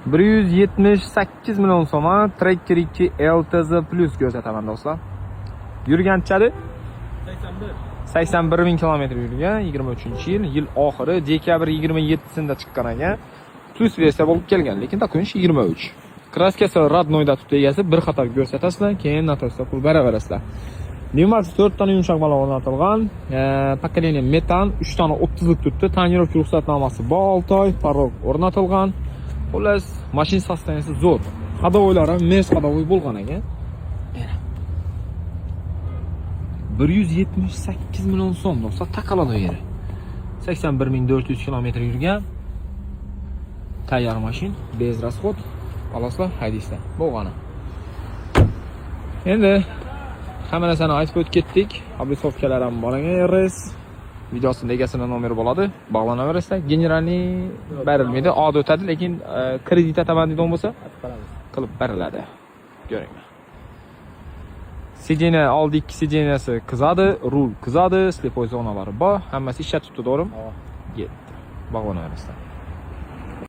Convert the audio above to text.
178 million so'm Tracker 2 LTZ Plus ko'rsataman do'stlar. Yurganchadi 81 ming kilometr yurgan, 23-yil, yil oxiri dekabr 27-sida chiqqan ekan. Plus versiya bo'lib kelgan, lekin tako'nish 23. Kraskasi radnoyda tutib egasi bir qator ko'rsatasizlar, keyin natosda pul beraverasizlar. Pnevmatik 4 tona yumshoq balon o'rnatilgan, pokoleniya metan 3 tona 30 lik tutdi, tonirovka ruxsatnomasi bor 6 oy, parog o'rnatilgan. Xullas, mashina sostaniyasi zo'r. Hadovoylari mes hadovoy bo'lgan ekan. 178 million so'm do'stlar, taqaladi yeri. 81400 kilometr yurgan. Tayyor mashina, bez расход. Xoloslar, haydingizlar. Bo'lgani. Endi hamma narsani aytib o'tib ketdik. Oblisovkalar ham bor ekan, RS. Videosida egasini nomeri bo'ladi, bog'lanaverasizlar. Generalniy berilmaydi, odat o'tadi, lekin kredit ataman deydigan bo'lsa, qilib beriladi. Ko'ringlar. Sidena oldi, ikki sidenasi qizadi, rul qizadi, slepoy zonalari bor, hammasi ishlatib turdi, to'g'rimi? Yetdi. Bog'lanaverasizlar.